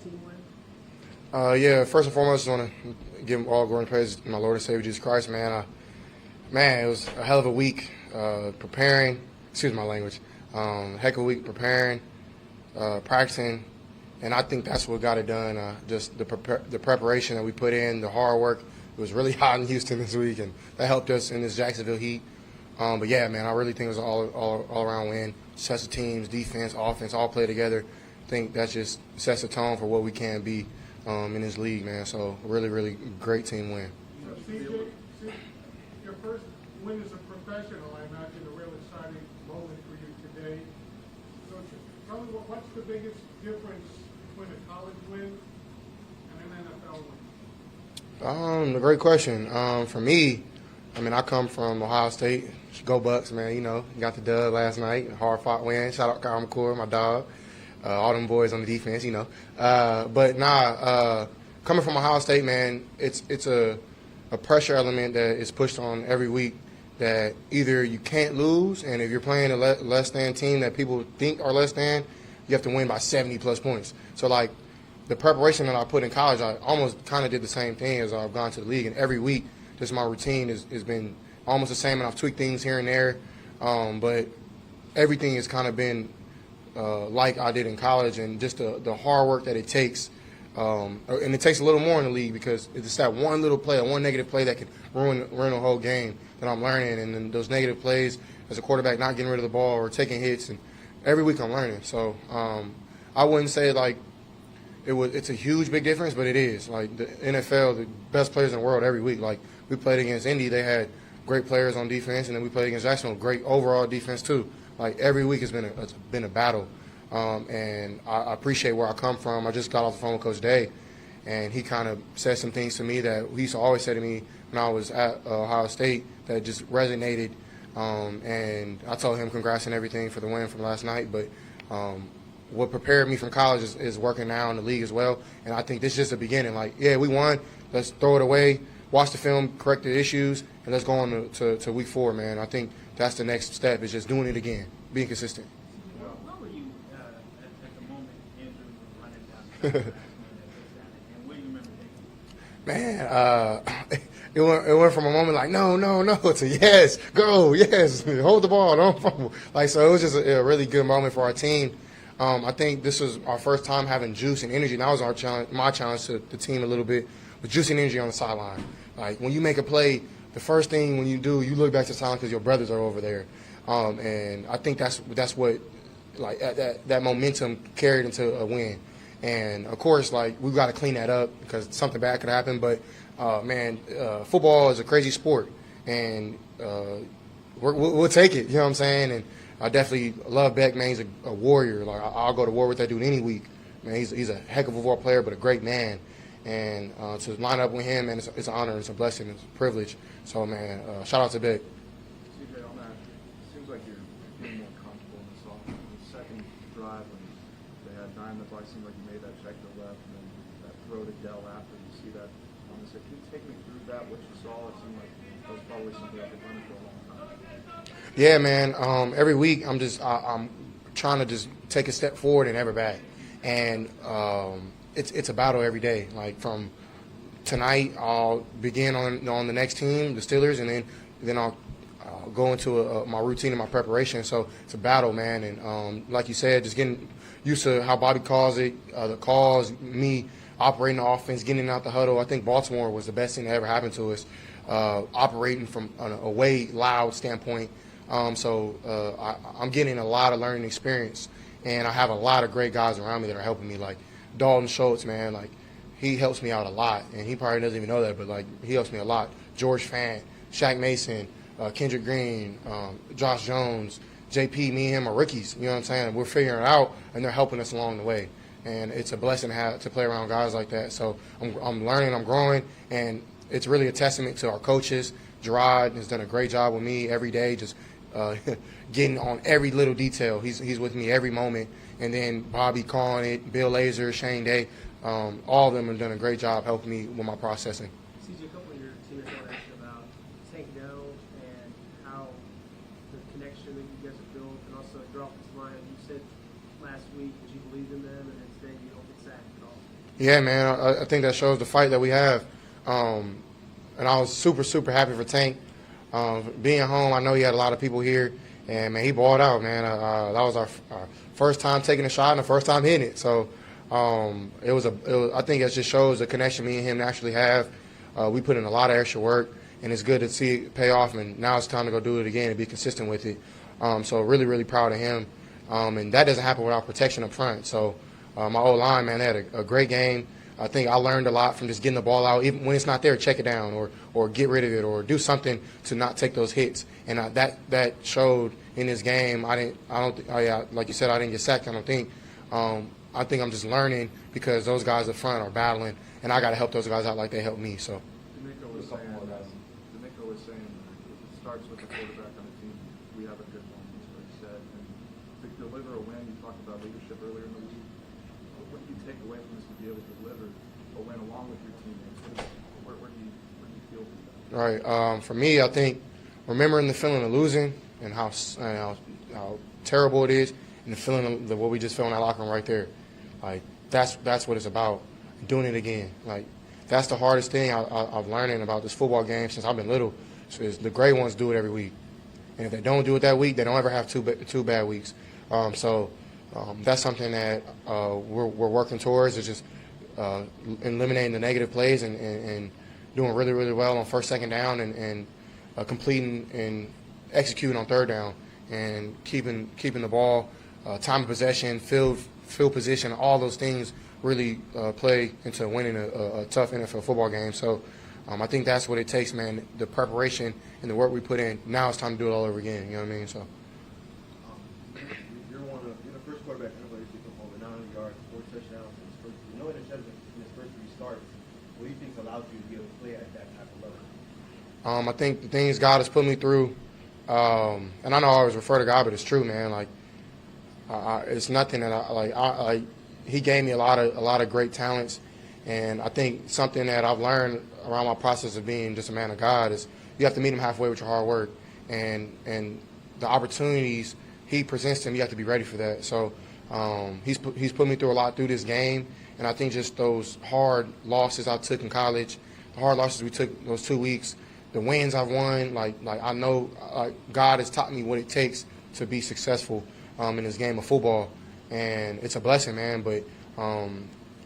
team win? Yeah, first and foremost, I want to give all glory and praise to my Lord and Savior Jesus Christ, man. Man, it was a hell of a week preparing. Excuse my language. Heck of a week preparing, practicing, and I think that's what got it done. Just the preparation that we put in, the hard work. It was really hot in Houston this week, and that helped us in this Jacksonville heat. But yeah, man, I really think it was an all around win. Sets of teams, defense, offense, all play together. I think that just sets the tone for what we can be in this league, man. So really great team win. So CJ, your first win as a professional, I imagine a real exciting moment for you today. So tell me what's the biggest difference between a college win and an NFL win? A great question. For me, I mean, I come from Ohio State. Go Bucks, man. You know, got the dub last night. Hard fought win. Shout out Kyle McCord, my dog. All them boys on the defense, you know. Coming from Ohio State, man, it's a pressure element that is pushed on every week that either you can't lose, and if you're playing a less than team that people think are less than, you have to win by 70-plus points. So, like, the preparation that I put in college, I almost kind of did the same thing as I've gone to the league, and every week, just my routine has been almost the same, and I've tweaked things here and there, but everything has kind of been like I did in college, and just the hard work that it takes. And it takes a little more in the league because it's that one little play, one negative play that can ruin the whole game that I'm learning. And then those negative plays as a quarterback, not getting rid of the ball or taking hits, and every week I'm learning. So I wouldn't say like it's a huge big difference, but it is. Like the NFL, the best players in the world every week. Like we played against Indy, they had great players on defense, and then we played against Jacksonville, great overall defense too. Like every week has been a battle. And I appreciate where I come from. I just got off the phone with Coach Day, and he kind of said some things to me that he used to always say to me when I was at Ohio State that just resonated. And I told him congrats and everything for the win from last night. But what prepared me from college is working now in the league as well. And I think this is just the beginning. Like, yeah, we won. Let's throw it away, watch the film, correct the issues, and let's go on to week 4, man. I think that's the next step is just doing it again, being consistent. What were you at the moment Andrew running down and what do you remember thinking? Man, it went from a moment like no to yes, go, yes, hold the ball, don't fumble. Like, so it was just a really good moment for our team. I think this was our first time having juice and energy. And that was our challenge, my challenge to the team a little bit, with juice and energy on the sideline. Like when you make a play, the first thing when you do, you look back to the sideline because your brothers are over there. And I think that's what like that momentum carried into a win. And of course, like we've got to clean that up because something bad could happen. But football is a crazy sport, and we'll take it. You know what I'm saying? And I definitely love Beck, man. He's a warrior. Like I'll go to war with that dude any week. Man, he's a heck of a football player, but a great man. And to line up with him, man, it's an honor, it's a blessing, it's a privilege. So, man, shout out to Beck. CJ, on that, it seems like you're feeling more comfortable in this offense. The second drive, when they had 9 minutes left, it seemed like you made that check to the left, and then that throw to Dell after. You see that on the set. Can you take me through that, what you saw? It seemed like that was probably something I've been running for a long time. Yeah, man. Every week, I'm trying to just take a step forward and never back. And it's a battle every day. Like from tonight, I'll begin on the next team, the Steelers, and then I'll go into my routine and my preparation. So it's a battle, man. And like you said, just getting used to how Bobby calls it, the calls, me operating the offense, getting out the huddle. I think Baltimore was the best thing that ever happened to us, operating from an away loud standpoint. I'm getting a lot of learning experience, and I have a lot of great guys around me that are helping me. Like Dalton Schultz, man, like he helps me out a lot, and he probably doesn't even know that, but like he helps me a lot. George Fant, Shaq Mason, Kendrick Green, Josh Jones, JP, me and him are rookies. You know what I'm saying? We're figuring it out, and they're helping us along the way. And it's a blessing to play around guys like that. So I'm learning, I'm growing, and it's really a testament to our coaches. Gerard has done a great job with me every day, just getting on every little detail. He's with me every moment. And then Bobby calling it, Bill Lazor, Shane Day, all of them have done a great job helping me with my processing. CJ, a couple of your teammates want to ask you about Tank Dell and how the connection that you guys have built, and also your offensive line. You said last week that you believed in them, and then today you don't get sacked at all. Yeah, man, I think that shows the fight that we have. And I was super, super happy for Tank. Being home, I know he had a lot of people here, and, man, he balled out, man. That was our first time taking a shot and the first time hitting it. So I think it just shows the connection me and him naturally have. We put in a lot of extra work, and it's good to see it pay off, and now it's time to go do it again and be consistent with it. So really, really proud of him. And that doesn't happen without protection up front. So my O-line, man, they had a great game. I think I learned a lot from just getting the ball out. Even when it's not there, check it down or get rid of it or do something to not take those hits. And that showed in this game. Like you said, I didn't get sacked, I don't think. I think I'm just learning because those guys up front are battling, and I got to help those guys out like they helped me. So. D'Amico was saying it starts with the quarterback on the team. We have a good one, is what he said. And to deliver a win, you talked about leadership earlier in the week. What do you take away from this to be able to deliver a win along with your teammates? Where do you feel with that? Right. For me, I think remembering the feeling of losing and how terrible it is, and the feeling of what we just felt in that locker room right there. Like that's what it's about. Doing it again. Like that's the hardest thing I've learned about this football game since I've been little. Is the great ones do it every week, and if they don't do it that week, they don't ever have two bad weeks. So that's something that we're working towards. Is just eliminating the negative plays and doing really, really well on first, second down and completing and executing on third down and keeping the ball, time of possession, field position, all those things really play into winning a tough NFL football game. So I think that's what it takes, man, the preparation and the work we put in. Now it's time to do it all over again, you know what I mean? So. You're the first quarterback anybody to come home with 900 yards, 4 touchdowns in his first, no interceptions in his first 3 starts. What do you think allows you to be able to play at that type of level? I think the things God has put me through, and I know I always refer to God, but it's true, man. Like, it's nothing that I He gave me a lot of great talents, and I think something that I've learned around my process of being just a man of God is you have to meet Him halfway with your hard work, and the opportunities He presents to him, you have to be ready for that. So he's put me through a lot through this game, and I think just those hard losses I took in college, the hard losses we took those 2 weeks, the wins I've won, like I know God has taught me what it takes to be successful in this game of football, and it's a blessing, man. But I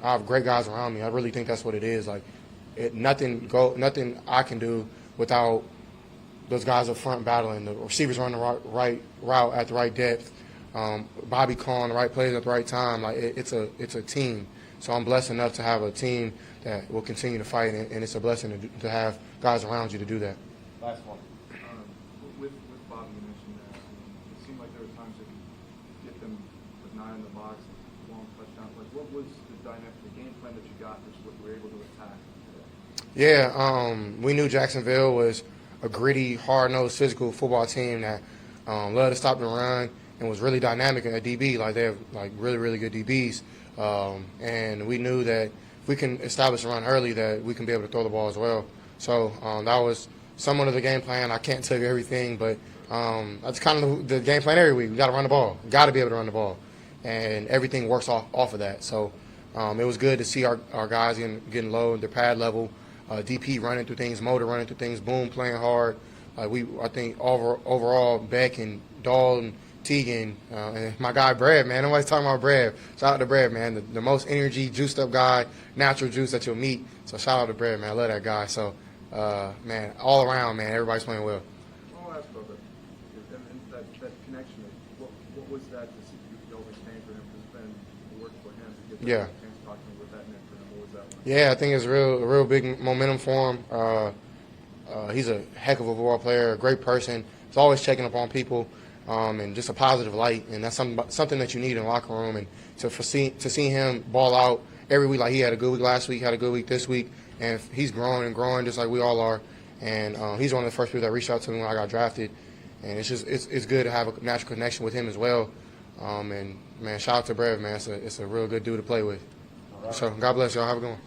have great guys around me. I really think that's what it is. Like nothing I can do without those guys up front battling, the receivers running the right route at the right depth, Bobby calling the right plays at the right time. Like it's a team. So I'm blessed enough to have a team that will continue to fight, and it's a blessing to have guys around you to do that. Last one. With Bobby, you mentioned that. It seemed like there were times that you get them with 9 in the box, long touchdown. Like, what was the dynamic, the game plan that you got versus what you were able to attack? Yeah, we knew Jacksonville was a gritty, hard-nosed, physical football team that loved to stop the run and was really dynamic at DB. Like they have really, really good DBs, and we knew that if we can establish a run early, that we can be able to throw the ball as well. So that was somewhat of the game plan. I can't tell you everything, but that's kind of the game plan every week. We got to run the ball. Got to be able to run the ball, and everything works off of that. So it was good to see our guys getting low, their pad level. DP running through things, Motor running through things, Boom playing hard. I think overall Beck and Dahl and Teagan and my guy Brad, man. Nobody's talking about Brad. Shout out to Brad, man. The most energy, juiced up guy, natural juice that you'll meet. So shout out to Brad, man. I love that guy. So man, all around, man, everybody's playing well. I'll ask about that connection. What was that to see you always stand for him? Because it's been work for him to get that chance talking with that meant for him. What was that like? Yeah, I think it's a real big momentum for him. He's a heck of a football player, a great person. He's always checking up on people, and just a positive light. And that's something that you need in the locker room. And to see him ball out every week, like he had a good week last week, had a good week this week, and he's growing and growing just like we all are. And he's one of the first people that reached out to me when I got drafted. And it's good to have a natural connection with him as well. And man, shout out to Brad, man. It's a real good dude to play with. So God bless y'all. Have a good one.